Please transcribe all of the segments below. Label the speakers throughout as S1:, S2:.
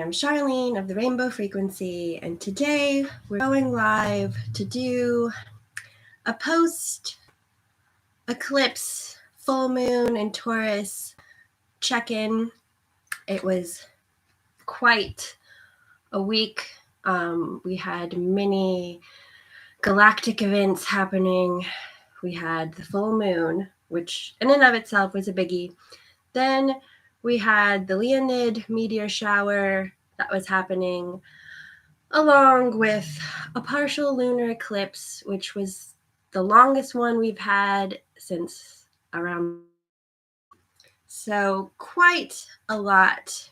S1: am Charlene of the Rainbow Frequency, and today we're going live to do a post-eclipse full moon in Taurus check-in. It was quite a week. We had many galactic events happening. We had the full moon, which in and of itself was a biggie. Then we had the Leonid meteor shower that was happening, along with a partial lunar eclipse, which was the longest one we've had since around. So quite a lot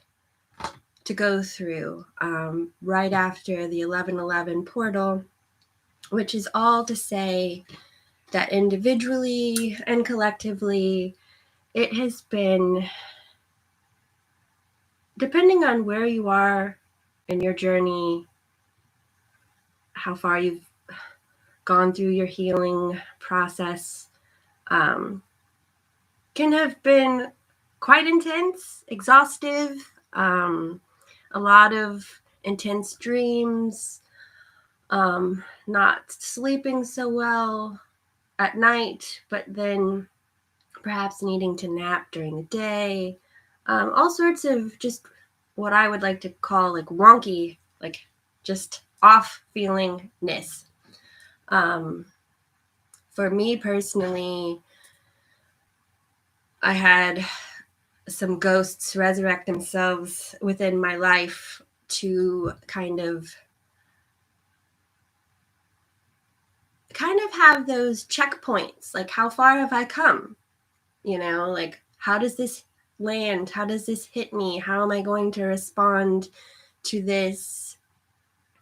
S1: to go through right after the 11/11 portal, which is all to say that individually and collectively, it has been, depending on where you are in your journey, how far you've gone through your healing process, can have been quite intense, exhaustive, a lot of intense dreams, not sleeping so well at night, but then perhaps needing to nap during the day. All sorts of just what I would like to call like wonky, like just off feelingness. For me personally, I had some ghosts resurrect themselves within my life to kind of have those checkpoints, like how far have I come? You know, like how does this land? How does this hit me? How am I going to respond to this?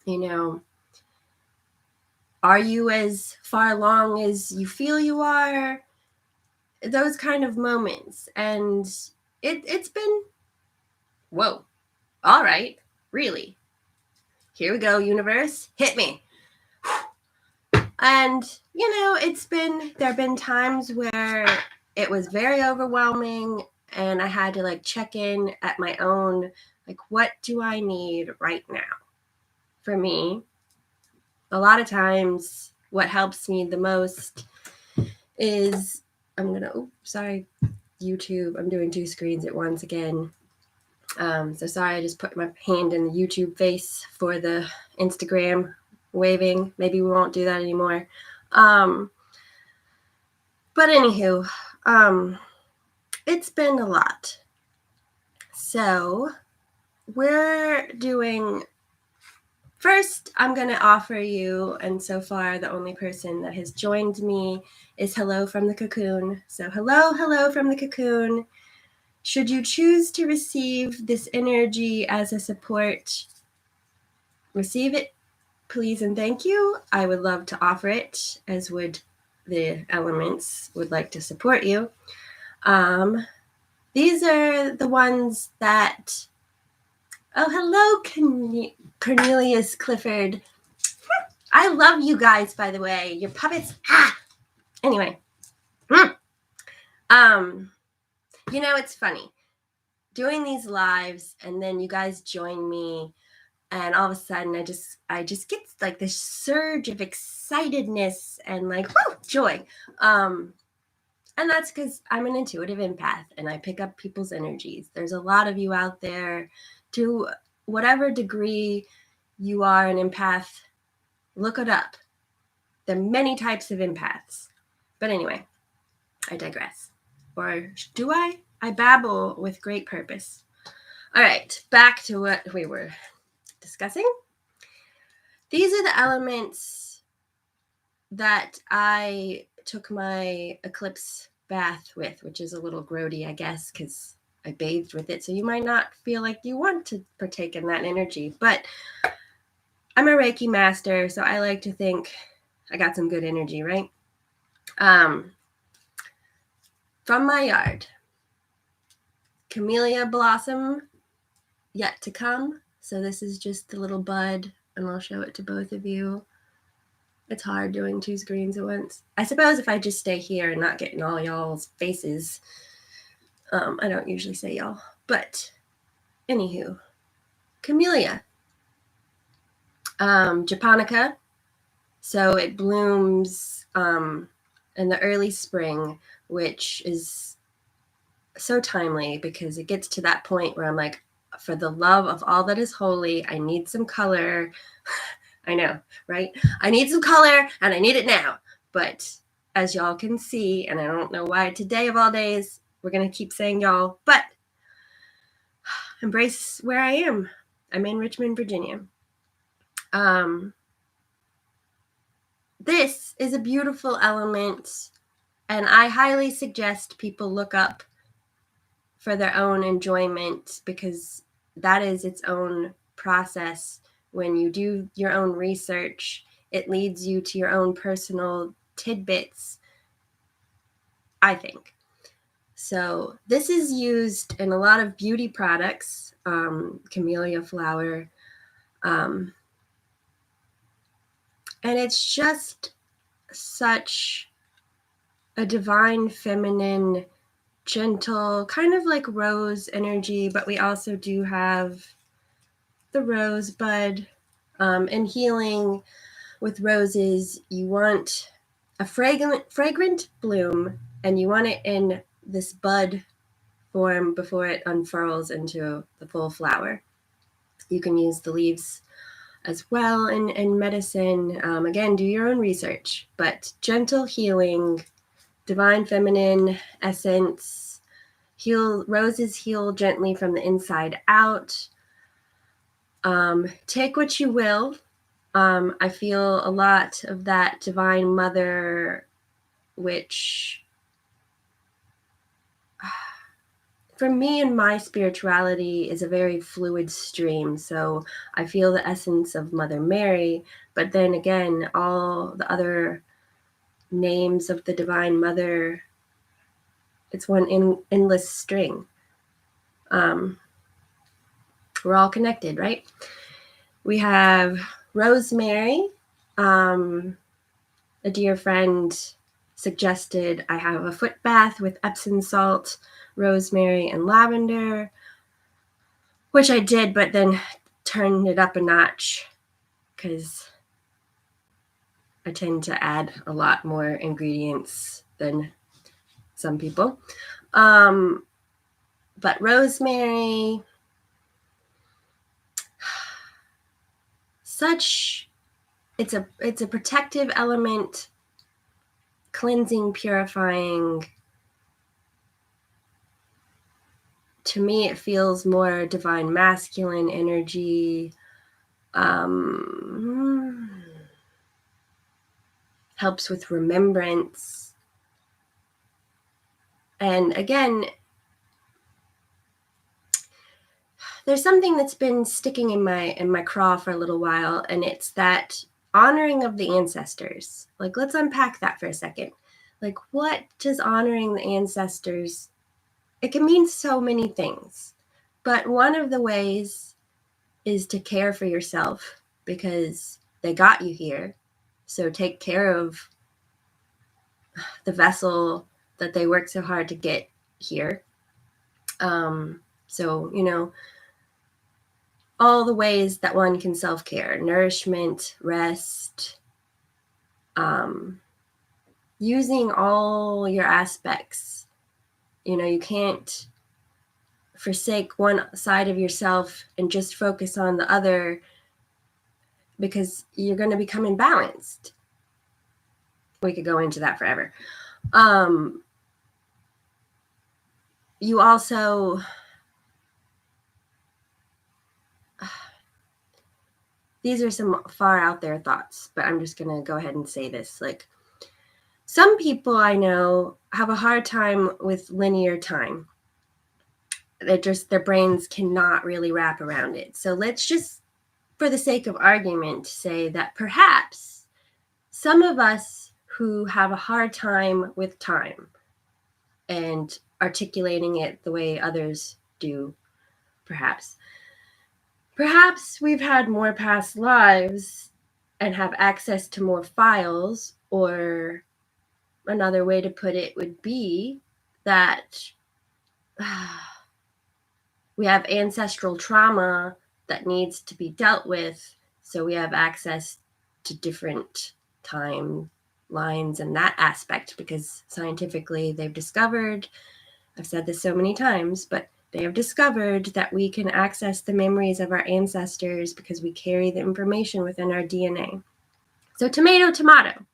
S1: You know, are you as far along as you feel you are? Those kind of moments. And it's been, whoa, all right, really. Here we go, universe, hit me. And, you know, there have been times where it was very overwhelming and I had to like check in at my own, like, what do I need right now? For me, a lot of times what helps me the most is, sorry, YouTube, I'm doing two screens at once again. So sorry, I just put my hand in the YouTube face for the Instagram waving. Maybe we won't do that anymore. But anywho, it's been a lot. So first, I'm going to offer you, and so far the only person that has joined me is Hello from the Cocoon. So hello from the Cocoon. Should you choose to receive this energy as a support, receive it, please and thank you. I would love to offer it, as would the elements would like to support you. These are the ones that, oh, hello, Cornelius Clifford. I love you guys, by the way. Your puppets. Anyway. You know, it's funny. Doing these lives, and then you guys join me, and all of a sudden I just get like this surge of excitedness and like, woo, joy. And that's because I'm an intuitive empath and I pick up people's energies. There's a lot of you out there. To whatever degree you are an empath, look it up. There are many types of empaths. But anyway, I digress. Or do I? I babble with great purpose. All right, back to what we were discussing. These are the elements that I took my eclipse bath with, which is a little grody, I guess, because I bathed with it. So you might not feel like you want to partake in that energy. But I'm a Reiki master, so I like to think I got some good energy, right? From my yard, camellia blossom yet to come. So this is just the little bud, and I'll show it to both of you. It's hard doing two screens at once. I suppose if I just stay here and not get in all y'all's faces, I don't usually say y'all, but anywho, camellia, japonica. So it blooms in the early spring, which is so timely because it gets to that point where I'm like, for the love of all that is holy, I need some color. I know, right? I need some color and I need it now. But as y'all can see, and I don't know why today of all days, we're going to keep saying y'all, but embrace where I am. I'm in Richmond, Virginia. This is a beautiful element, and I highly suggest people look up for their own enjoyment, because that is its own process. When you do your own research, it leads you to your own personal tidbits, I think. So this is used in a lot of beauty products, camellia flower, and it's just such a divine feminine, gentle, kind of like rose energy, but we also do have the rosebud. And healing with roses, you want a fragrant bloom, and you want it in this bud form before it unfurls into the full flower. You can use the leaves as well in medicine. Again, do your own research, but gentle healing, divine feminine essence. Roses heal gently from the inside out. Take what you will. I feel a lot of that divine mother, which for me and my spirituality is a very fluid stream. So I feel the essence of Mother Mary, but then again, all the other names of the Divine Mother, it's one endless string. We're all connected, right? We have rosemary. A dear friend suggested I have a foot bath with Epsom salt, rosemary, and lavender, which I did, but then turned it up a notch because I tend to add a lot more ingredients than some people. But rosemary, it's a protective element, cleansing, purifying. To me, it feels more divine masculine energy. Helps with remembrance. And again, there's something that's been sticking in my craw for a little while, and it's that honoring of the ancestors. Like, let's unpack that for a second. Like, what does honoring the ancestors? It can mean so many things, but one of the ways is to care for yourself because they got you here. So take care of the vessel that they worked so hard to get here. So, all the ways that one can self-care, nourishment, rest, using all your aspects. You can't forsake one side of yourself and just focus on the other, because you're going to become imbalanced. We could go into that forever. You also, these are some far out there thoughts, but I'm just going to go ahead and say this. Like, some people I know have a hard time with linear time. Their brains cannot really wrap around it. So let's just, for the sake of argument, say that perhaps some of us who have a hard time with time and articulating it the way others do, perhaps we've had more past lives and have access to more files, or another way to put it would be that we have ancestral trauma that needs to be dealt with. So we have access to different timelines and that aspect, because scientifically they've discovered, I've said this so many times, but they have discovered that we can access the memories of our ancestors because we carry the information within our DNA. So tomato, tomato.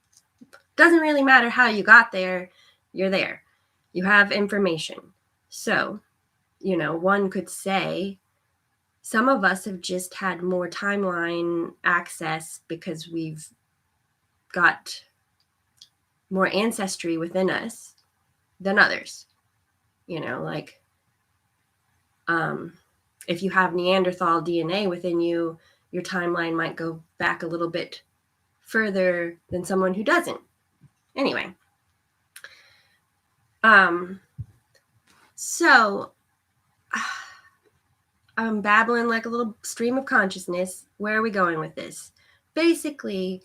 S1: Doesn't really matter how you got there, you're there. You have information. So, one could say some of us have just had more timeline access because we've got more ancestry within us than others. If you have Neanderthal DNA within you, your timeline might go back a little bit further than someone who doesn't. Anyway, so I'm babbling like a little stream of consciousness. Where are we going with this? Basically,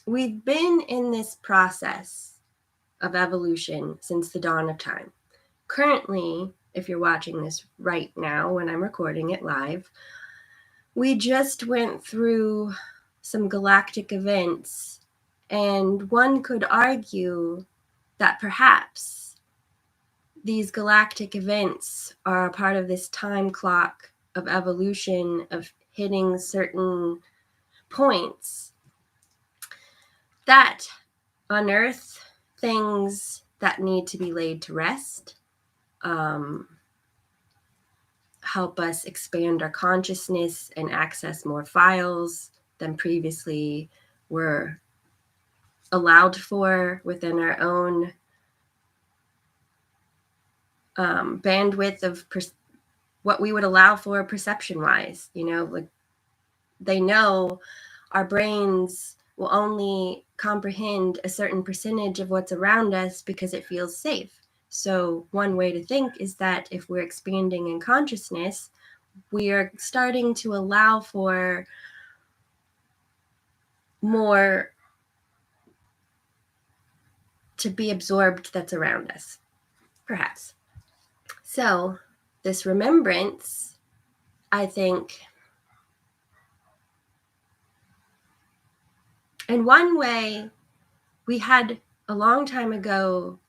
S1: we've been in this process of evolution since the dawn of time. Currently, if you're watching this right now when I'm recording it live, we just went through some galactic events, and one could argue that perhaps these galactic events are a part of this time clock of evolution, of hitting certain points that unearth things that need to be laid to rest, help us expand our consciousness and access more files than previously were allowed for within our own bandwidth of what we would allow for perception-wise. Like they know our brains will only comprehend a certain percentage of what's around us because it feels safe. So one way to think is that if we're expanding in consciousness, we are starting to allow for more to be absorbed that's around us, perhaps. So this remembrance, I think, in one way, we had a long time ago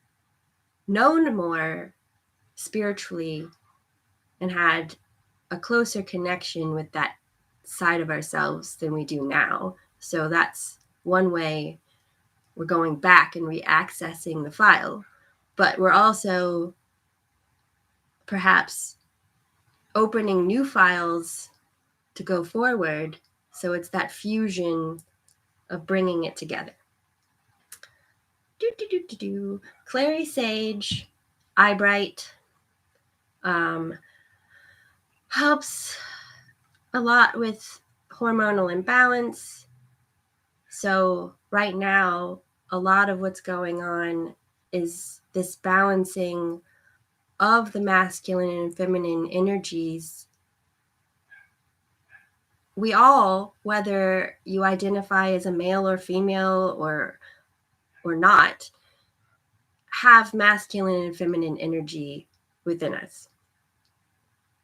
S1: known more spiritually and had a closer connection with that side of ourselves than we do now. So that's one way we're going back and re-accessing the file. But we're also perhaps opening new files to go forward. So it's that fusion of bringing it together. Clary Sage, Eyebright, helps a lot with hormonal imbalance. So right now, a lot of what's going on is this balancing of the masculine and feminine energies. We all, whether you identify as a male or female or not, have masculine and feminine energy within us.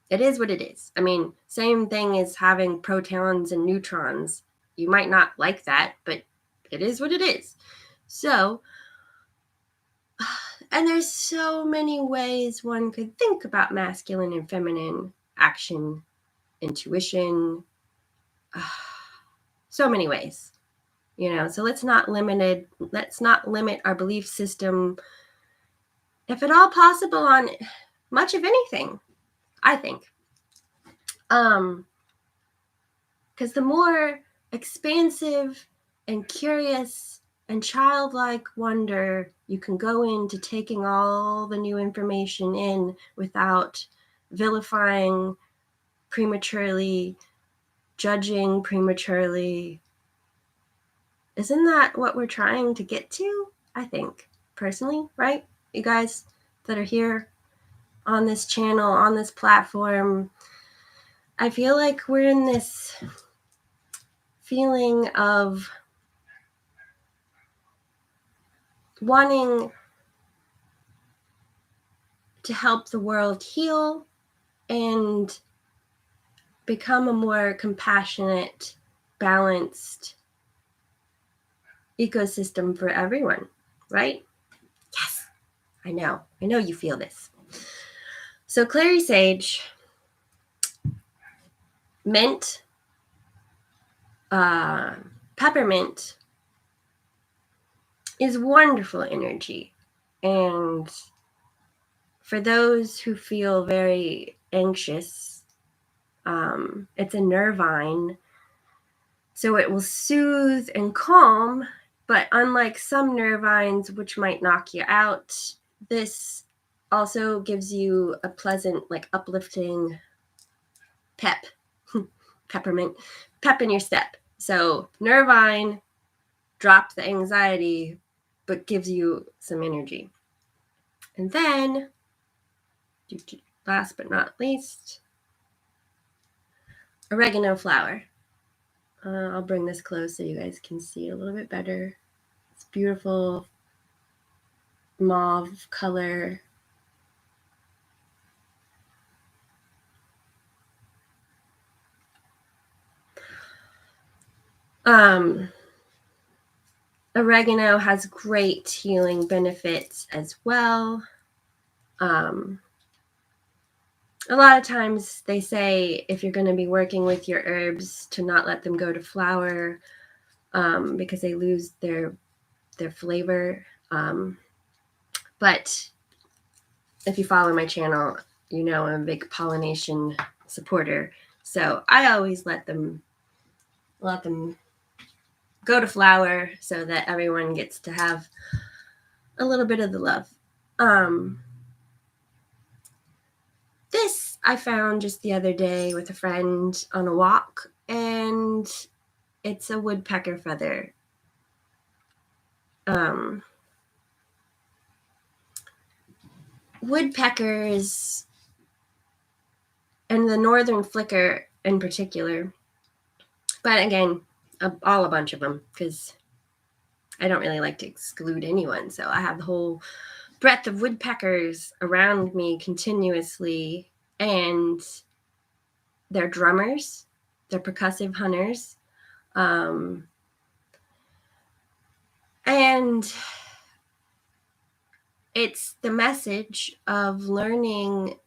S1: It is what it is. I mean, same thing as having protons and neutrons. You might not like that, but it is what it is. So, and there's so many ways one could think about masculine and feminine action, intuition, so many ways, so let's not limit our belief system, if at all possible, on much of anything, I think. Because the more expansive and curious and childlike wonder you can go into taking all the new information in without vilifying prematurely, judging prematurely, isn't that what we're trying to get to? I think, personally, right? You guys that are here on this channel, on this platform, I feel like we're in this feeling of wanting to help the world heal and become a more compassionate, balanced ecosystem for everyone, right? Yes, I know you feel this. So clary sage, mint, peppermint is wonderful energy. And for those who feel very anxious, it's a nervine, so it will soothe and calm. But unlike some nervines, which might knock you out, this also gives you a pleasant, like uplifting pep, peppermint, pep in your step. So nervine, drop the anxiety, but gives you some energy. And then, last but not least, oregano flower. I'll bring this close so you guys can see a little bit better. It's beautiful mauve color. Oregano has great healing benefits as well. A lot of times they say if you're going to be working with your herbs to not let them go to flower because they lose their flavor. But if you follow my channel, you know I'm a big pollination supporter. So I always let them go to flower so that everyone gets to have a little bit of the love. This I found just the other day with a friend on a walk, and it's a woodpecker feather. Woodpeckers, and the northern flicker in particular, but again, all a bunch of them, because I don't really like to exclude anyone. So I have the whole breadth of woodpeckers around me continuously, and they're drummers, they're percussive hunters. And it's the message of learning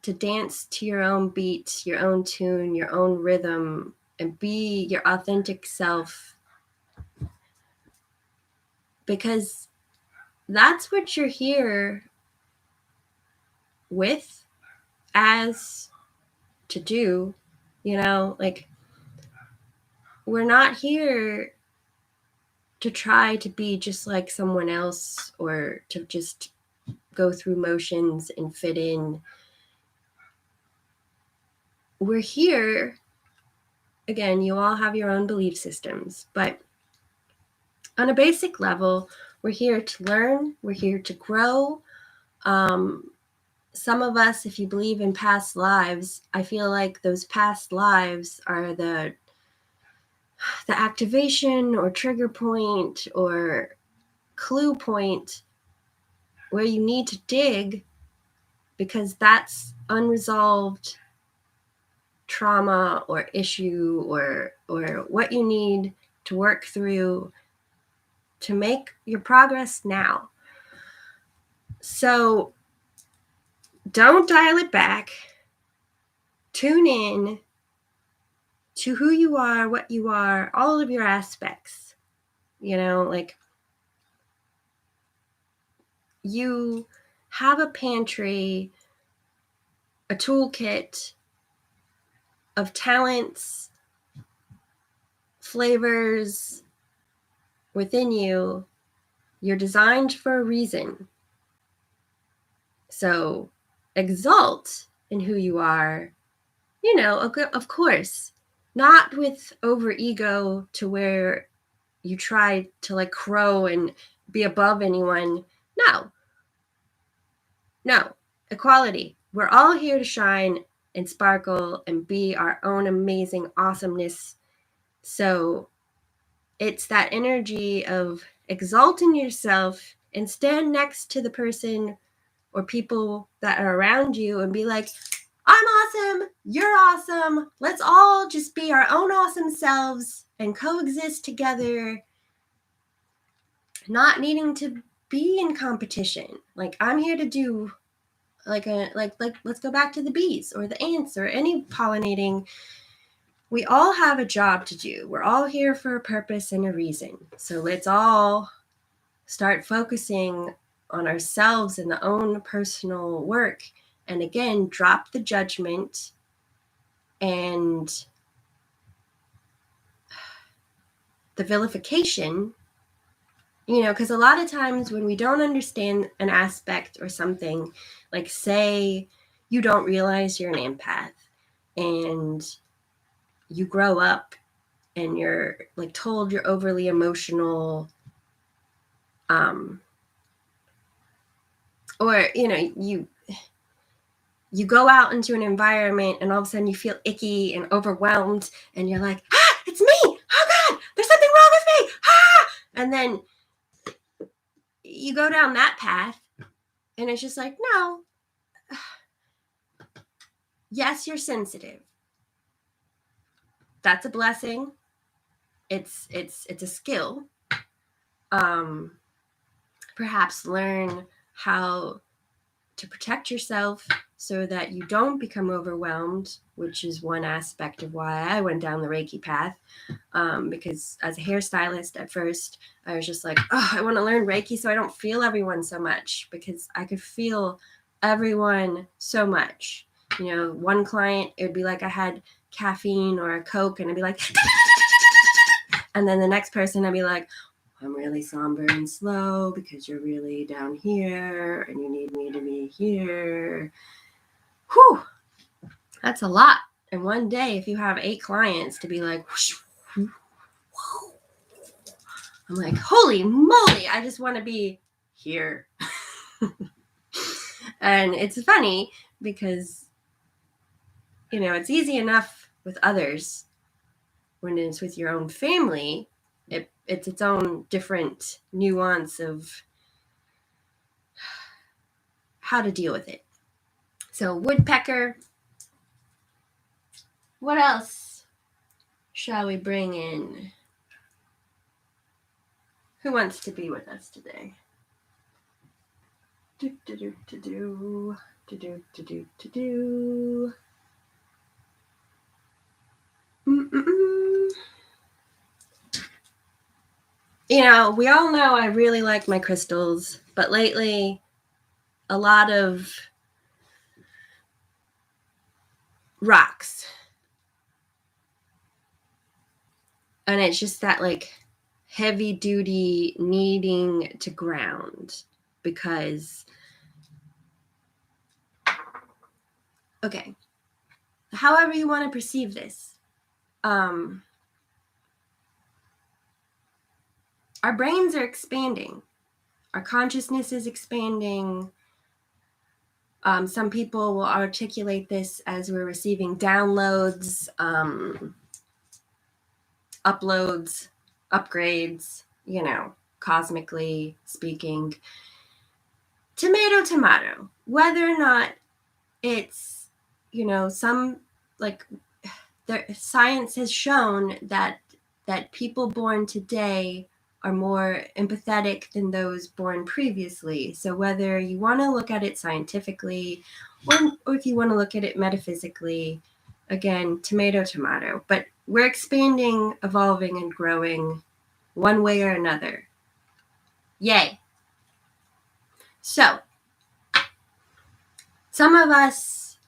S1: to dance to your own beat, your own tune, your own rhythm, and be your authentic self. Because that's what you're here with, as to do, you know, like we're not here to try to be just like someone else or to just go through motions and fit in. We're here, again, you all have your own belief systems, but on a basic level, we're here to learn, we're here to grow. Some of us, if you believe in past lives, I feel like those past lives are the activation or trigger point or clue point where you need to dig, because that's unresolved trauma or issue or what you need to work through to make your progress now. So don't dial it back. Tune in to who you are, what you are, all of your aspects. You know, like you have a pantry, a toolkit of talents, flavors within you. You're designed for a reason. So exalt in who you are, you know, of course, not with over ego to where you try to like crow and be above anyone. No, equality. We're all here to shine and sparkle and be our own amazing awesomeness. So it's that energy of exalting yourself and stand next to the person or people that are around you and be like, I'm awesome, you're awesome, let's all just be our own awesome selves and coexist together, not needing to be in competition. Like, I'm here to do like let's go back to the bees or the ants or any pollinating. We all have a job to do. We're all here for a purpose and a reason. So let's all start focusing on ourselves and the own personal work. And again, drop the judgment and the vilification, because a lot of times when we don't understand an aspect or something, like say you don't realize you're an empath and you grow up and you're like told you're overly emotional, or you go out into an environment and all of a sudden you feel icky and overwhelmed and you're like, it's me, oh God, there's something wrong with me, and then you go down that path and it's just like, no, yes, you're sensitive, that's a blessing, it's a skill. Perhaps learn how to protect yourself so that you don't become overwhelmed, which is one aspect of why I went down the Reiki path. Because as a hairstylist at first, I was just like, oh, I want to learn Reiki so I don't feel everyone so much, because I could feel everyone so much. One client, it would be like I had caffeine or a Coke and I'd be like, and then the next person I'd be like, I'm really somber and slow because you're really down here and you need me to be here. Whew, that's a lot. And one day, if you have 8 clients to be like, whoosh, whoosh, whoosh, I'm like, holy moly, I just want to be here. And it's funny because, it's easy enough with others. When it's with your own family, it's its own different nuance of how to deal with it. So woodpecker, what else shall we bring in? Who wants to be with us today? We all know I really like my crystals, but lately a lot of rocks. And it's just that like heavy duty needing to ground, because okay, however you want to perceive this, our brains are expanding, our consciousness is expanding. Some people will articulate this as we're receiving downloads, uploads, upgrades, cosmically speaking. Tomato, whether or not it's, some, like, science has shown that people born today are more empathetic than those born previously. So whether you want to look at it scientifically or if you want to look at it metaphysically, again, tomato. But we're expanding, evolving, and growing one way or another. Yay. So, some of us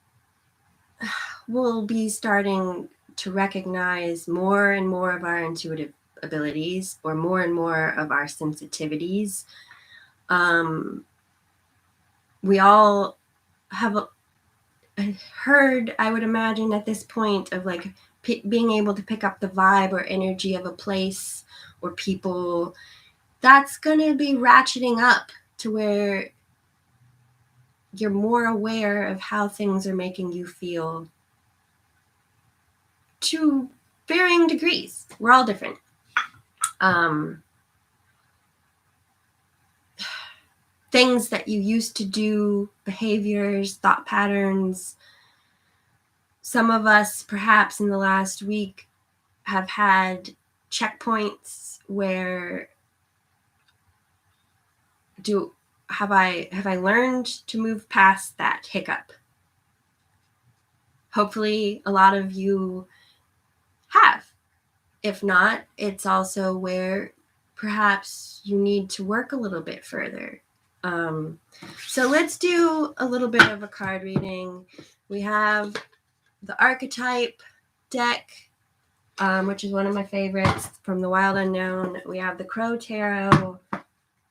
S1: will be starting to recognize more and more of our intuitive abilities, or more and more of our sensitivities. We all have heard, I would imagine at this point, of like being able to pick up the vibe or energy of a place or people. That's going to be ratcheting up to where you're more aware of how things are making you feel, to varying degrees. We're all different. Things that you used to do, behaviors, thought patterns, Some of us, perhaps in the last week, have had checkpoints where have I learned to move past that hiccup? Hopefully a lot of you have. If not, it's also where perhaps you need to work a little bit further. So let's do a little bit of a card reading. We have the archetype deck, which is one of my favorites from the Wild Unknown. We have the Crow Tarot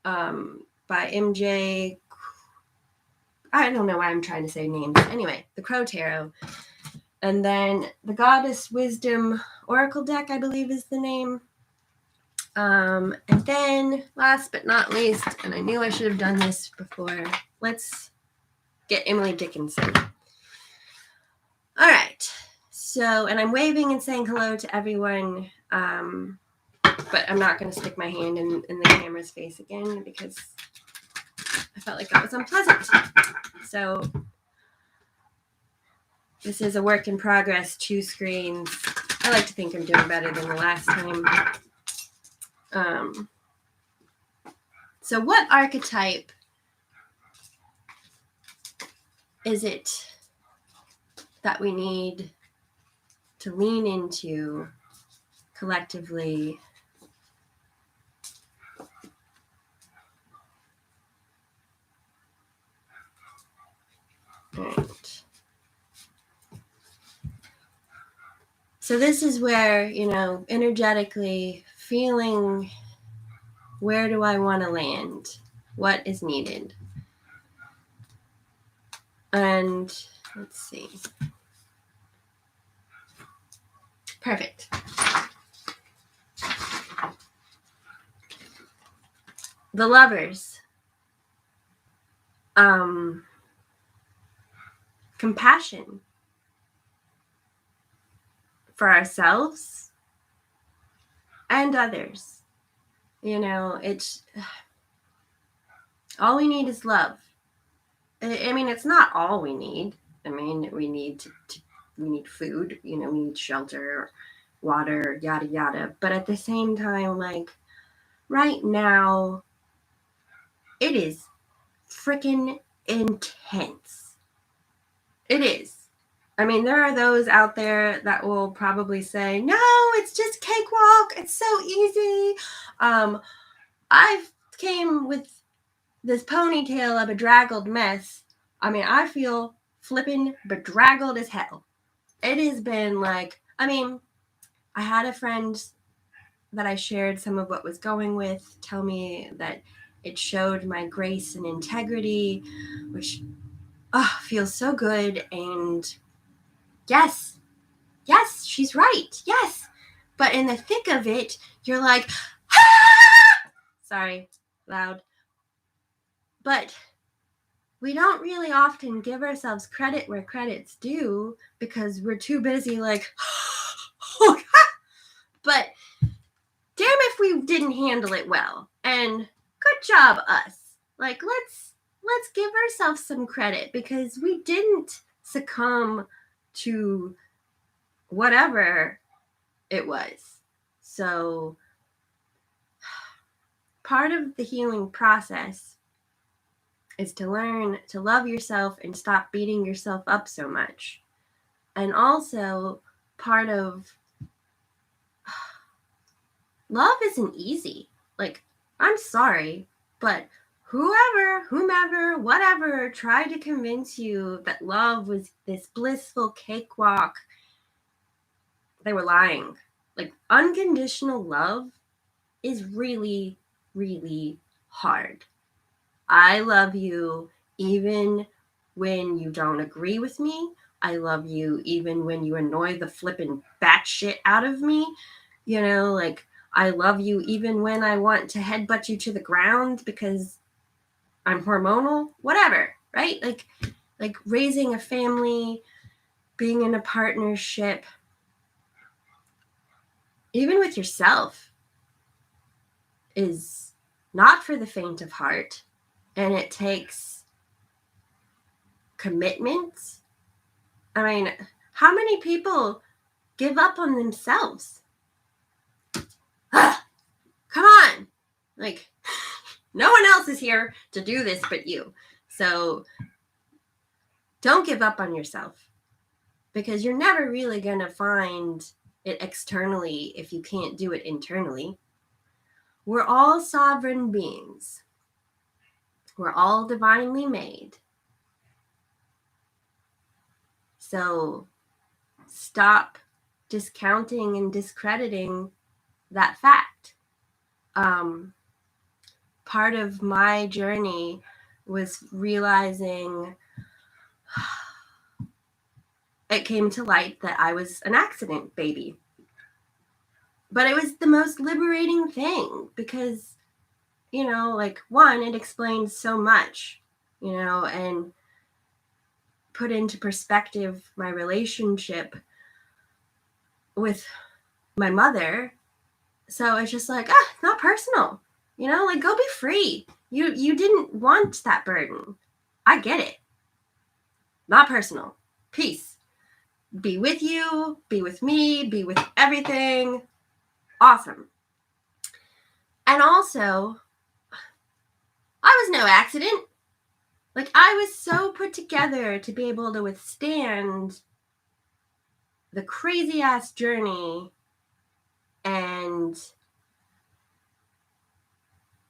S1: by MJ. I don't know why I'm trying to say names. Anyway, the Crow Tarot. And then the Goddess Wisdom Oracle deck, I believe is the name. And then last but not least, and I knew I should have done this before, let's get Emily Dickinson. All right. So, and I'm waving and saying hello to everyone, but I'm not going to stick my hand in the camera's face again because I felt like that was unpleasant. So this is a work in progress, 2 screens. I like to think I'm doing better than the last time. So what archetype is it that we need to lean into collectively? Right. So this is where, energetically feeling, where do I want to land? What is needed? And let's see. Perfect. The Lovers. Compassion for ourselves and others. It's all we need is love. I mean, it's not all we need. I mean, we need we need food, we need shelter, water, yada yada. But at the same time, like right now, it is freaking intense. It is. I mean, there are those out there that will probably say, no, it's just cakewalk. It's so easy. I've came with this ponytail of a bedraggled mess. I mean, I feel flipping bedraggled as hell. It has been like, I mean, I had a friend that I shared some of what was going with tell me that it showed my grace and integrity, which feels so good. And yes, she's right. Yes. But in the thick of it, you're like, ah! Sorry, loud. But we don't really often give ourselves credit where credit's due because we're too busy like, oh God. But damn if we didn't handle it well. And good job us. Like, let's give ourselves some credit because we didn't succumb to whatever it was. So part of the healing process is to learn to love yourself and stop beating yourself up so much. And also part of love isn't easy. Like, I'm sorry, but whomever, whatever tried to convince you that love was this blissful cakewalk, they were lying. Like, unconditional love is really, really hard. I love you even when you don't agree with me. I love you even when you annoy the flippin' batshit out of me. Like, I love you even when I want to headbutt you to the ground because I'm hormonal, whatever, right? Like raising a family, being in a partnership, even with yourself, is not for the faint of heart. And it takes commitment. I mean, How many people give up on themselves? Come on. Like, no one else is here to do this but you. So don't give up on yourself, because you're never really going to find it externally if you can't do it internally. We're all sovereign beings. We're all divinely made. So stop discounting and discrediting that fact. Part of my journey was realizing it came to light that I was an accident baby. But it was the most liberating thing because, like, one, it explained so much, and put into perspective my relationship with my mother. So it's just like, not personal, like, go be free. You didn't want that burden. I get it. Not personal. Peace. Be with you, be with me, be with everything. Awesome. And also, I was no accident. Like, I was so put together to be able to withstand the crazy ass journey and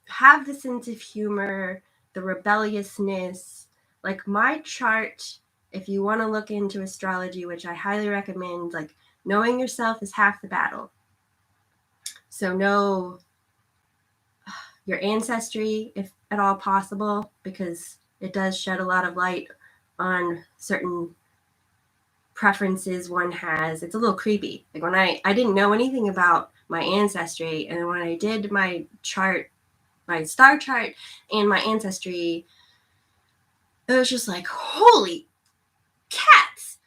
S1: have the sense of humor, the rebelliousness. Like, my chart, if you want to look into astrology, which I highly recommend, like, knowing yourself is half the battle. So know your ancestry, if at all possible, because it does shed a lot of light on certain preferences one has. It's a little creepy. Like, when I didn't know anything about my ancestry, and when I did my chart, my star chart and my ancestry, it was just like, holy cats,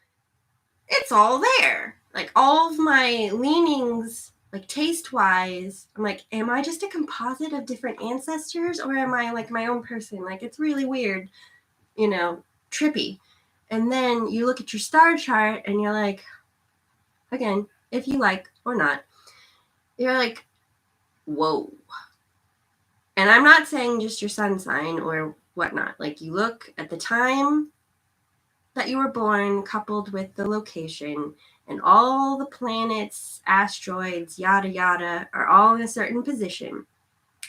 S1: it's all there. Like, all of my leanings, like, taste-wise, I'm like, am I just a composite of different ancestors, or am I, like, my own person? Like, it's really weird, trippy. And then you look at your star chart, and you're like, again, if you like or not, you're like, whoa. And I'm not saying just your sun sign or whatnot. Like, you look at the time that you were born, coupled with the location, and all the planets, asteroids, yada yada, are all in a certain position.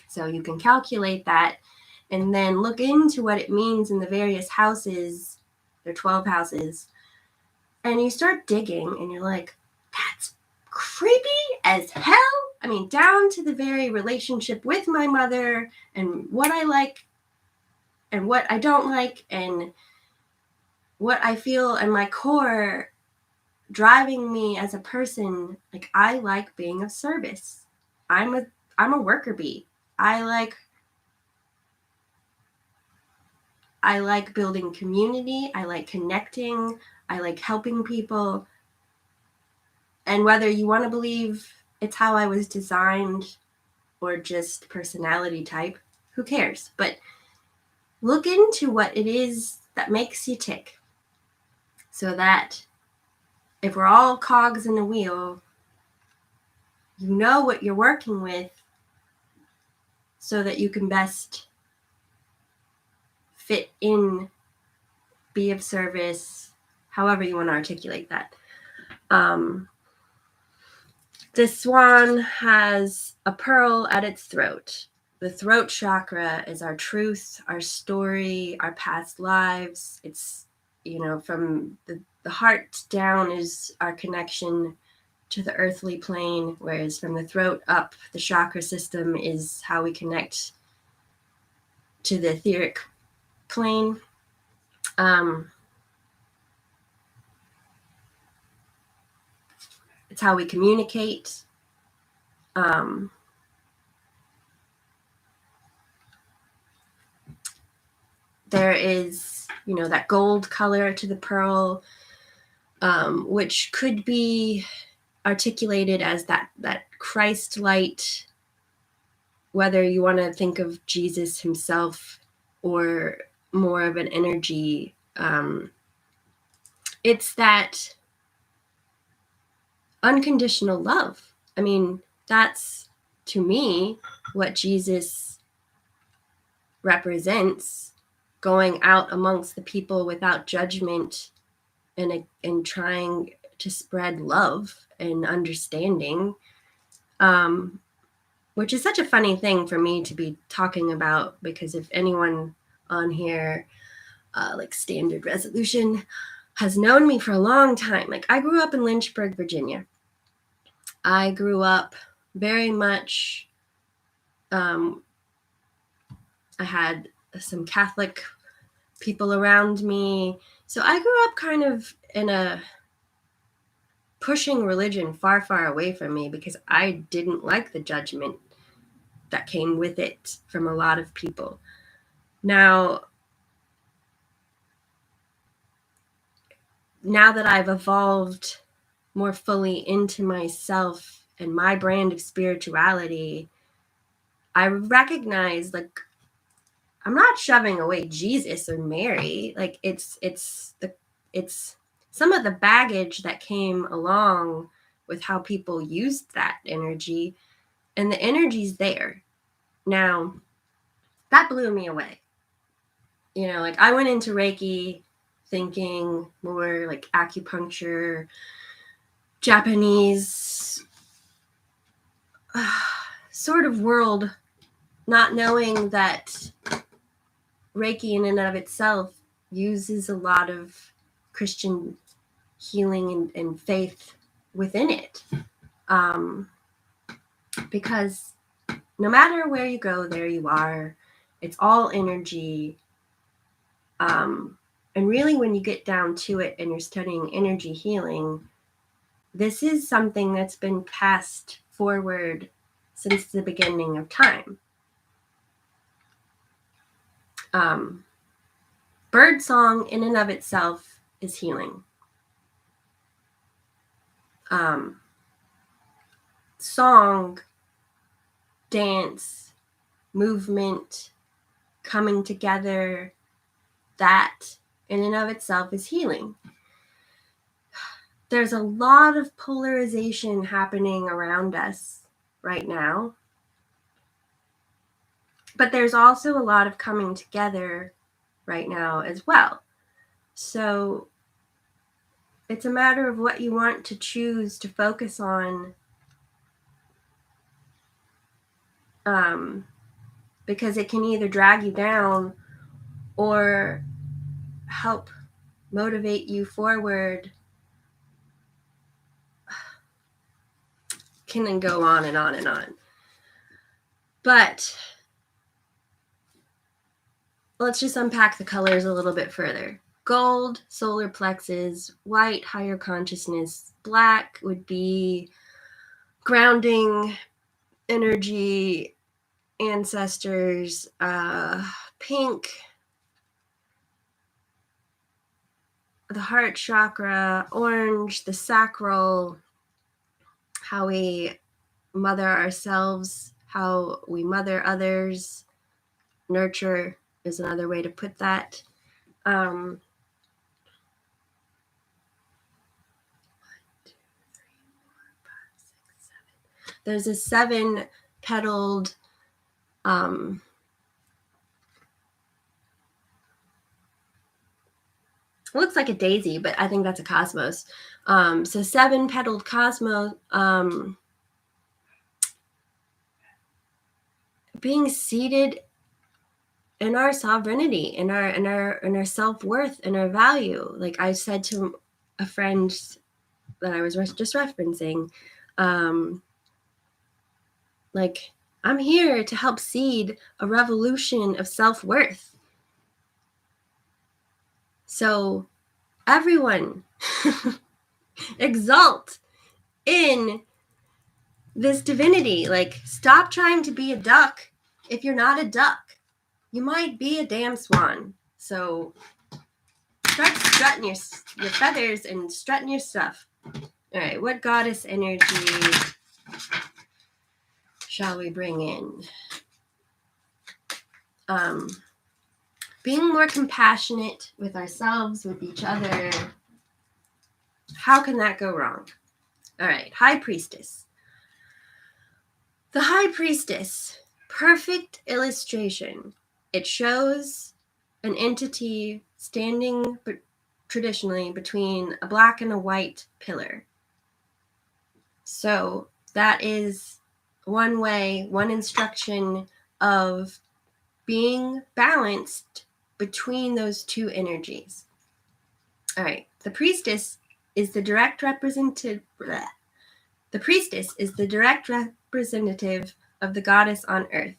S1: So you can calculate that and then look into what it means in the various houses. There are 12 houses. And you start digging, and you're like, that's creepy as hell. I mean, down to the very relationship with my mother, and what I like and what I don't like, and what I feel in my core driving me as a person. Like, I like being of service. I'm a worker bee. I like building community. I like connecting. I like helping people. And whether you want to believe it's how I was designed or just personality type, who cares? But look into what it is that makes you tick, so that if we're all cogs in a wheel, you know what you're working with, so that you can best fit in, be of service, however you want to articulate that. This swan has a pearl at its throat. The throat chakra is our truth, our story, our past lives. It's, from the heart down is our connection to the earthly plane, whereas from the throat up, the chakra system is how we connect to the etheric plane. It's how we communicate. There is, that gold color to the pearl, which could be articulated as that Christ light, whether you want to think of Jesus himself or more of an energy. It's that unconditional love. I mean, that's, to me, what Jesus represents, going out amongst the people without judgment and trying to spread love and understanding, which is such a funny thing for me to be talking about, because if anyone on here, like Standard Resolution, has known me for a long time, like I grew up in Lynchburg, Virginia. I grew up very much, I had some Catholic people around me. So I grew up kind of in a pushing religion far, far away from me, because I didn't like the judgment that came with it from a lot of people. Now that I've evolved more fully into myself and my brand of spirituality, I recognize, like, I'm not shoving away Jesus or Mary. Like, it's some of the baggage that came along with how people used that energy, and the energy's there. Now, that blew me away. You know, like, I went into Reiki thinking more like acupuncture, Japanese sort of world, not knowing that Reiki in and of itself uses a lot of Christian healing and faith within it. Because no matter where you go, there you are. It's all energy. And really, when you get down to it and you're studying energy healing, this is something that's been passed forward since the beginning of time. Bird song in and of itself is healing. Song, dance, movement, coming together, that in and of itself is healing. There's a lot of polarization happening around us right now, but there's also a lot of coming together right now as well. So it's a matter of what you want to choose to focus on, because it can either drag you down or help motivate you forward. Can then go on and on and on. But let's just unpack the colors a little bit further. Gold, solar plexus. White, higher consciousness. Black would be grounding, energy, ancestors. Pink, the heart chakra. Orange, the sacral, how we mother ourselves, how we mother others. Nurture is another way to put that. 1, 2, 3, 4, 5, 6, 7. There's a 7-petaled it looks like a daisy, but I think that's a cosmos. So 7-petaled cosmos, being seated in our sovereignty, in our self-worth, in our value. Like I said to a friend that I was just referencing, like, I'm here to help seed a revolution of self-worth. So everyone exalt in this divinity. Like, stop trying to be a duck if you're not a duck. You might be a damn swan. So start strutting your feathers and strutting your stuff. All right, what goddess energy shall we bring in? Being more compassionate with ourselves, with each other. How can that go wrong? All right, High Priestess. The High Priestess, perfect illustration. It shows an entity standing traditionally between a black and a white pillar. So that is one way, one instruction of being balanced between those two energies. All right, the priestess is the direct representative. The priestess is the direct representative of the goddess on earth.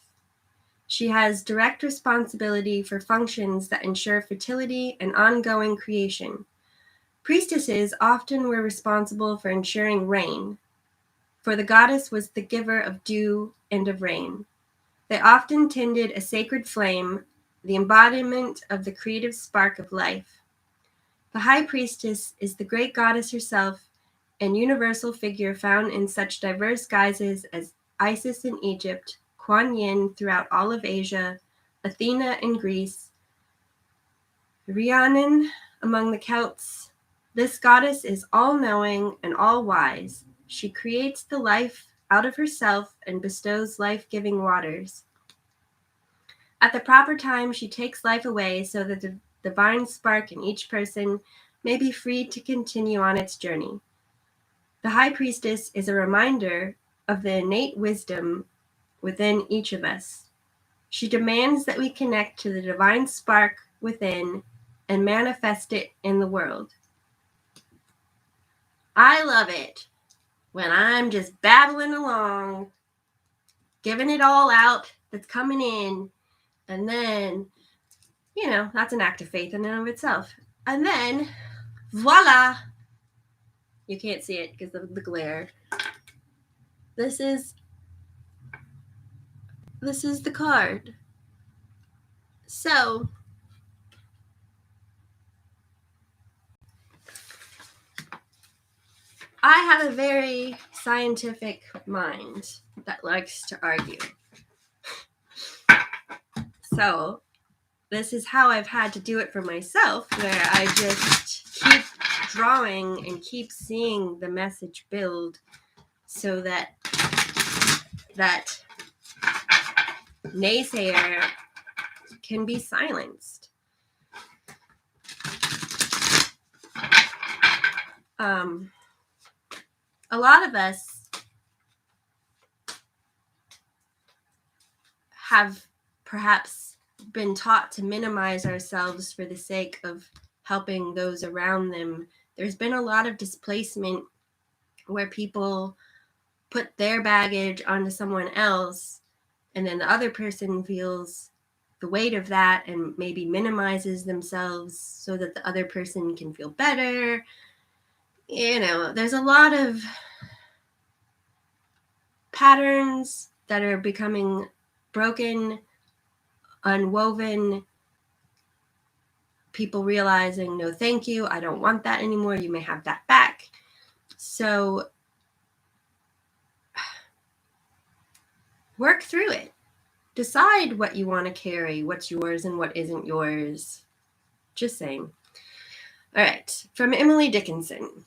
S1: She has direct responsibility for functions that ensure fertility and ongoing creation. Priestesses often were responsible for ensuring rain, for the goddess was the giver of dew and of rain. They often tended a sacred flame, the embodiment of the creative spark of life. The high priestess is the great goddess herself, an universal figure found in such diverse guises as Isis in Egypt, Kuan Yin throughout all of Asia, Athena in Greece, Rhiannon among the Celts. This goddess is all-knowing and all-wise. She creates the life out of herself and bestows life-giving waters. At the proper time, she takes life away so that the divine spark in each person may be freed to continue on its journey. The high priestess is a reminder of the innate wisdom within each of us. She demands that we connect to the divine spark within and manifest it in the world. I love it when I'm just babbling along, giving it all out that's coming in, and then, that's an act of faith in and of itself. And then, voila! You can't see it because of the glare. This is the card. So, I have a very scientific mind that likes to argue. So, this is how I've had to do it for myself, where I just keep drawing and keep seeing the message build so that naysayer can be silenced. A lot of us have perhaps been taught to minimize ourselves for the sake of helping those around them. There's been a lot of displacement where people put their baggage onto someone else, and then the other person feels the weight of that and maybe minimizes themselves so that the other person can feel better. There's a lot of patterns that are becoming broken, unwoven, people realizing, no, thank you, I don't want that anymore, you may have that back. So work through it. Decide what you want to carry, what's yours and what isn't yours. Just saying. All right, from Emily Dickinson.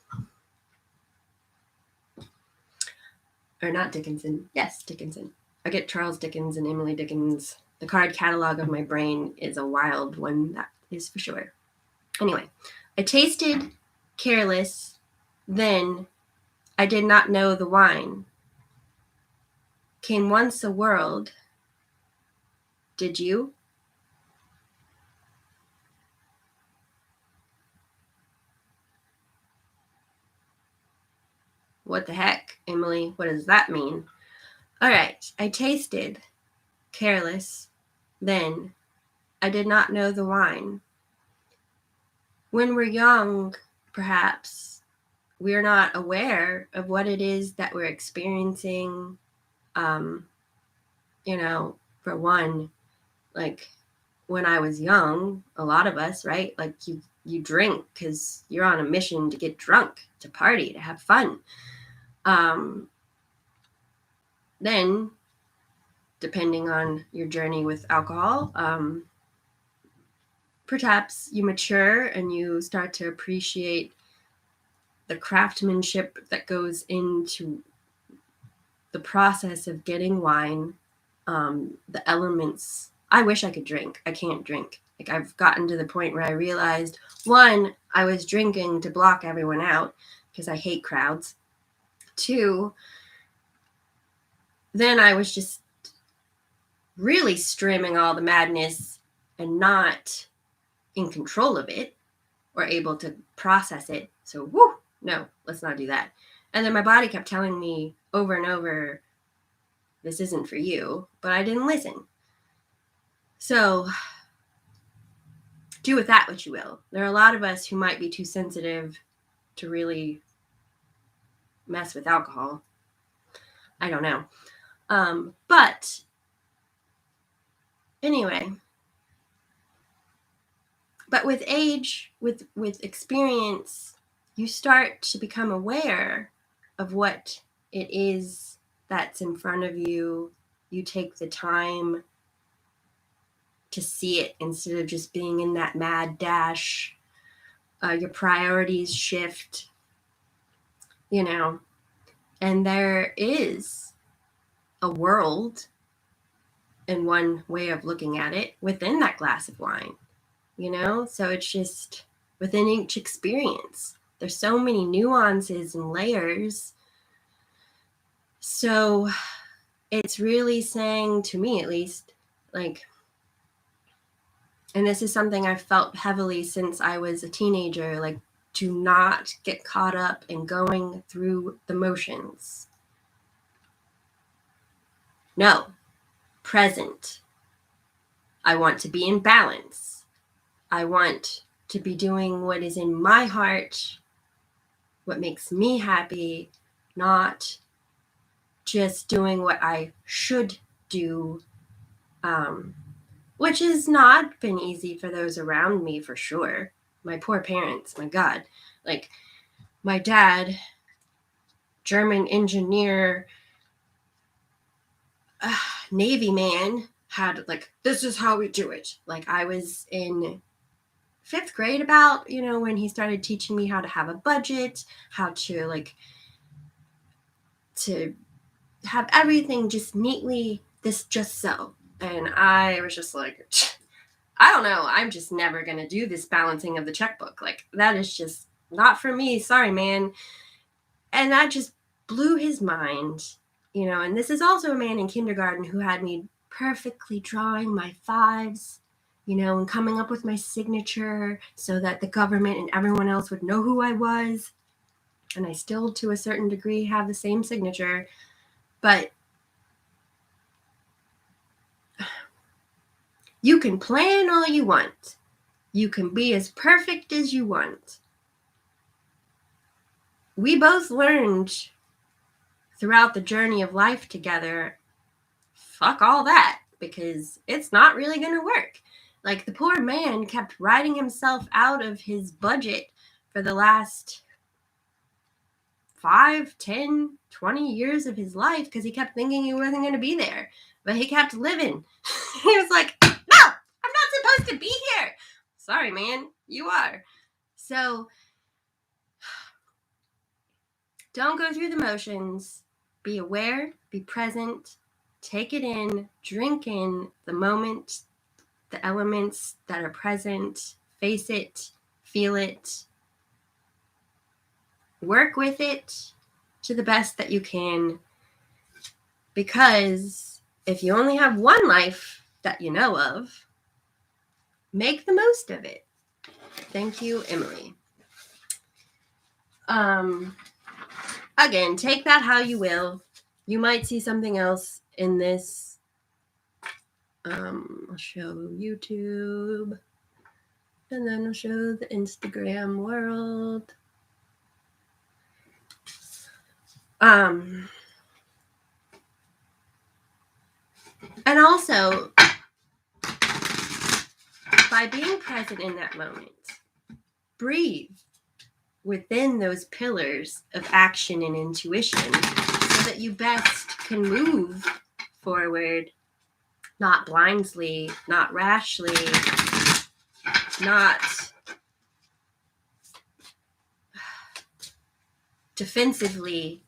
S1: Or not Dickinson. Yes, Dickinson. I get Charles Dickens and Emily Dickens. The card catalog of my brain is a wild one, that is for sure. Anyway, I tasted careless, then I did not know the wine. Came once a world. Did you? What the heck, Emily? What does that mean? All right, I tasted careless, then I did not know the wine. When we're young, perhaps, we're not aware of what it is that we're experiencing. For one, like when I was young, a lot of us, right? Like you drink because you're on a mission to get drunk, to party, to have fun. Then, depending on your journey with alcohol, perhaps you mature and you start to appreciate the craftsmanship that goes into the process of getting wine, the elements. I wish I could drink. I can't drink. Like, I've gotten to the point where I realized, one, I was drinking to block everyone out because I hate crowds. Two, then I was just really streaming all the madness and not in control of it or able to process it. So, no, let's not do that. And then my body kept telling me over and over, this isn't for you, but I didn't listen. So do with that what you will. There are a lot of us who might be too sensitive to really mess with alcohol. I don't know. But anyway, but with age, with experience, you start to become aware of what it is that's in front of you. You take the time to see it instead of just being in that mad dash. Your priorities shift, you know, and there is a world, in one way of looking at it, within that glass of wine, you know? So it's just within each experience. There's so many nuances and layers. So it's really saying, to me at least, like, and this is something I've felt heavily since I was a teenager, like, do not get caught up in going through the motions. No, present. I want to be in balance. I want to be doing what is in my heart, what makes me happy, not just doing what I should do, which has not been easy for those around me, for sure. My poor parents, my God. Like, my dad, German engineer, Navy man, had, like, this is how we do it. Like, I was in 5th grade about, you know, when he started teaching me how to have a budget, how to, like, to have everything just neatly, this just so. And I was just like, I don't know. I'm just never going to do this balancing of the checkbook. Like, that is just not for me. Sorry, man. And that just blew his mind, you know. And this is also a man in kindergarten who had me perfectly drawing my 5s, you know, and coming up with my signature so that the government and everyone else would know who I was. And I still, to a certain degree, have the same signature. But you can plan all you want. You can be as perfect as you want. We both learned throughout the journey of life together, fuck all that, because it's not really going to work. Like, the poor man kept writing himself out of his budget for the last 5, 10, 20 years of his life because he kept thinking he wasn't going to be there. But he kept living. He was like, no, I'm not supposed to be here. Sorry, man, you are. So don't go through the motions. Be aware, be present, take it in, drink in the moment, the elements that are present, face it, feel it, work with it to the best that you can. Because if you only have one life that you know of, make the most of it. Thank you, Emily. Again, take that how you will. You might see something else in this. I'll show YouTube. And then I'll show the Instagram world. And also, by being present in that moment, breathe within those pillars of action and intuition so that you best can move forward, not blindly, not rashly, not defensively.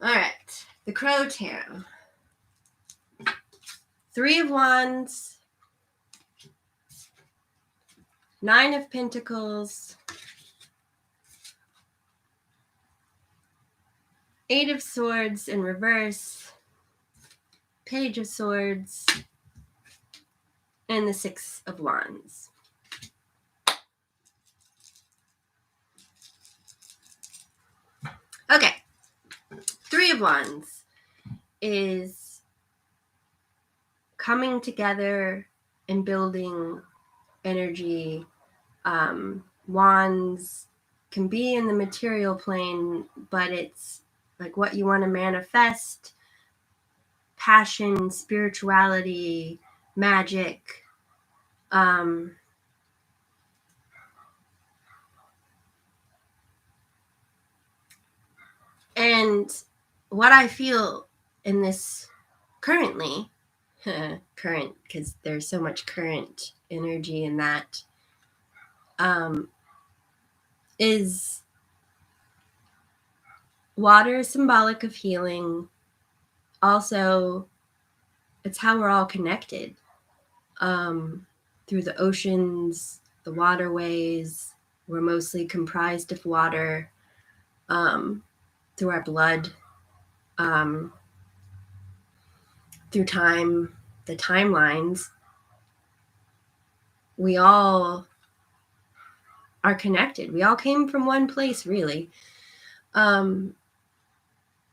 S1: All right, the Crow Tarot. 3 of Wands, 9 of Pentacles, 8 of Swords in reverse, Page of Swords, and the 6 of Wands. Okay, 3 of Wands is coming together and building energy. Wands can be in the material plane, but it's like what you want to manifest, passion, spirituality, magic. And what I feel in this currently, current, because there's so much current energy in that, is water is symbolic of healing. Also, it's how we're all connected, through the oceans, the waterways. We're mostly comprised of water, through our blood, through time, the timelines. We all are connected. We all came from one place, really.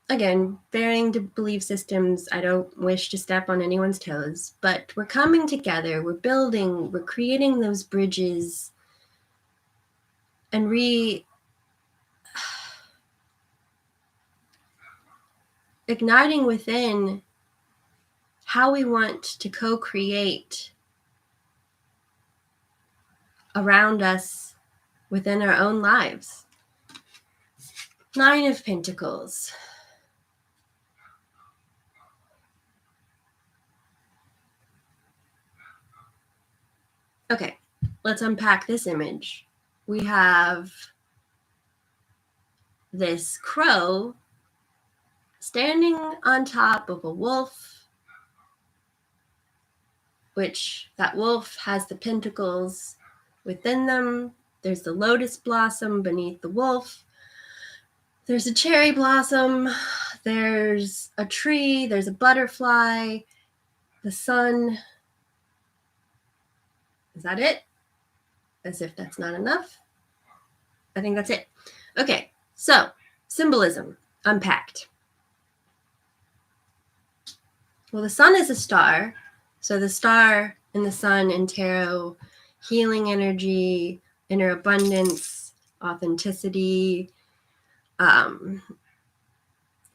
S1: Again, varying belief systems. I don't wish to step on anyone's toes, but we're coming together. We're building, we're creating those bridges and igniting within how we want to co-create around us within our own lives. 9 of Pentacles. Okay, let's unpack this image. We have this crow standing on top of a wolf, which that wolf has the pentacles within them. There's the lotus blossom beneath the wolf. There's a cherry blossom. There's a tree. There's a butterfly. The sun. Is that it? As if that's not enough. I think that's it. Okay, so symbolism unpacked. Well, the sun is a star. So the star and the sun in tarot, healing energy, inner abundance, authenticity,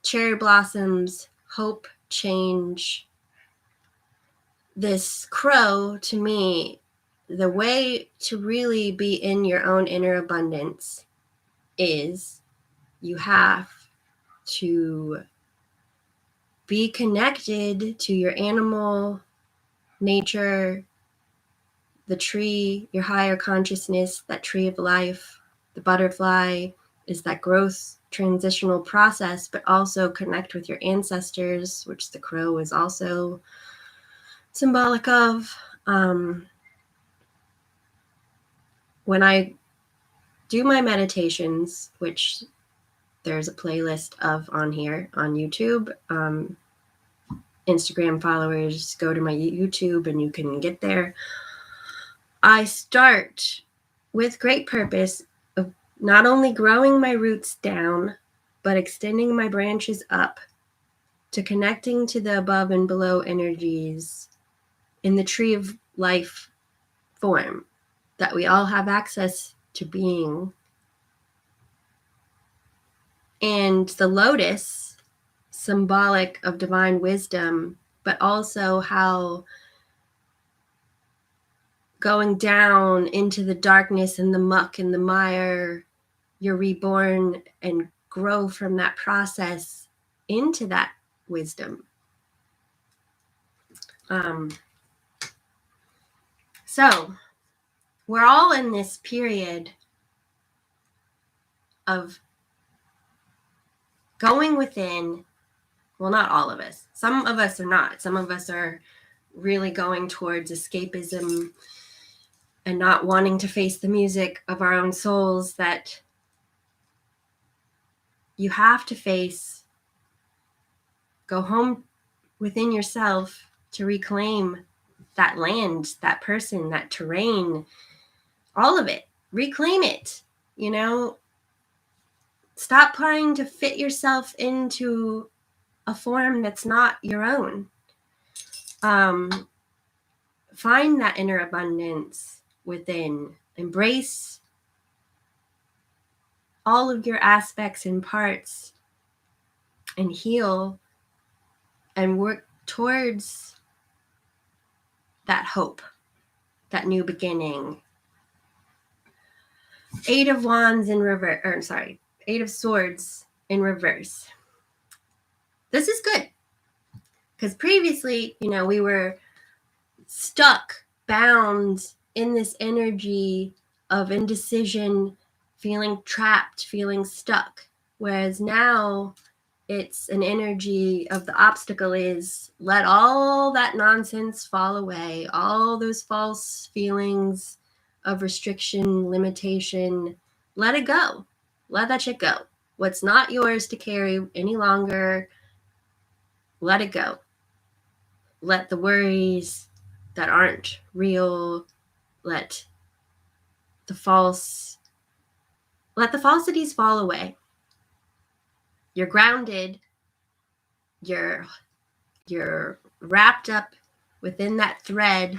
S1: cherry blossoms, hope, change. This crow, to me, the way to really be in your own inner abundance is you have to be connected to your animal nature, the tree, your higher consciousness, that tree of life. The butterfly is that growth transitional process, but also connect with your ancestors, which the crow is also symbolic of. When I do my meditations, which there's a playlist of on here on YouTube, Instagram followers, go to my YouTube and you can get there. I start with great purpose of not only growing my roots down, but extending my branches up to connecting to the above and below energies in the tree of life form that we all have access to being. And the lotus, symbolic of divine wisdom, but also how going down into the darkness and the muck and the mire, you're reborn and grow from that process into that wisdom. So we're all in this period of going within. Well, not all of us. Some of us are not. Some of us are really going towards escapism and not wanting to face the music of our own souls that you have to face. Go home within yourself to reclaim that land, that person, that terrain, all of it. Reclaim it, you know. Stop trying to fit yourself into a form that's not your own. Find that inner abundance within. Embrace all of your aspects and parts and heal and work towards that hope, that new beginning. 8 of Wands in reverse, or sorry, 8 of Swords in reverse. This is good because previously, you know, we were stuck, bound in this energy of indecision, feeling trapped, feeling stuck. Whereas now it's an energy of the obstacle is let all that nonsense fall away, all those false feelings of restriction, limitation, let it go. Let that shit go. What's not yours to carry any longer, let it go. Let the worries that aren't real, let the falsities fall away. You're grounded. You're wrapped up within that thread,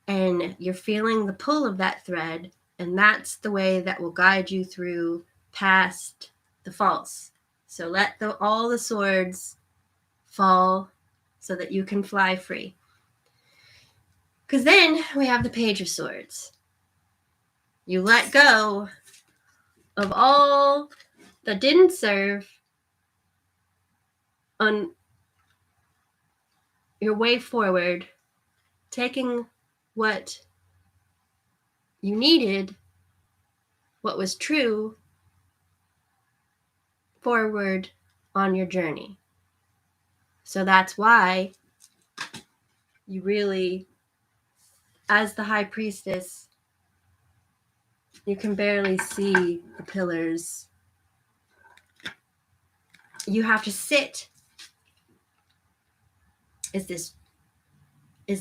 S1: and you're feeling the pull of that thread, and that's the way that will guide you through past the false. So let all the swords fall so that you can fly free. Because then we have the Page of Swords. You let go of all that didn't serve on your way forward, taking what you needed, what was true, forward on your journey. So that's why you really, as the High Priestess, you can barely see the pillars. You have to sit. Is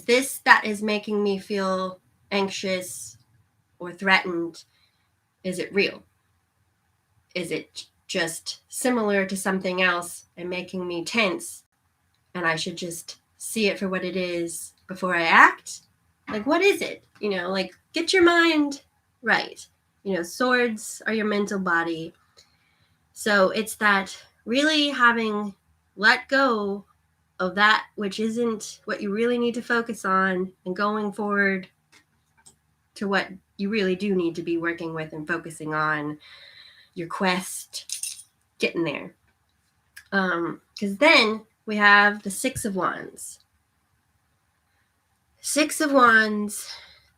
S1: this that is making me feel anxious or threatened? Is it real? Is it just similar to something else and making me tense, and I should just see it for what it is before I act? Like, what is it? You know, like, get your mind right. You know, swords are your mental body. So it's that really having let go of that which isn't what you really need to focus on and going forward to what you really do need to be working with and focusing on, your quest, getting there. Because then we have the Six of Wands. Six of Wands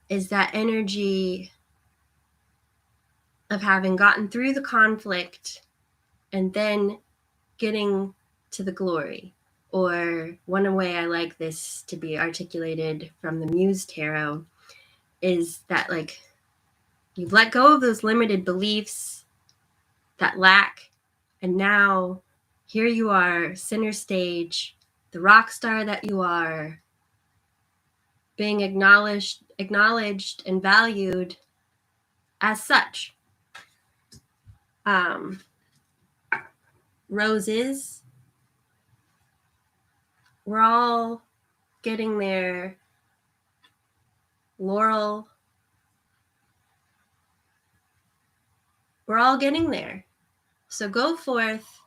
S1: is that energy of having gotten through the conflict and then getting to the glory. Or one way I like this to be articulated from the Muse Tarot is that, like, you've let go of those limited beliefs, that lack, and now here you are, center stage, the rock star that you are, being acknowledged and valued as such. Roses, we're all getting there. Laurel, we're all getting there. So go forth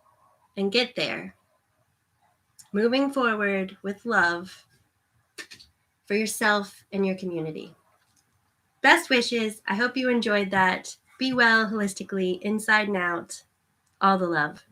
S1: and get there. Moving forward with love for yourself and your community. Best wishes. I hope you enjoyed that. Be well holistically, inside and out. All the love.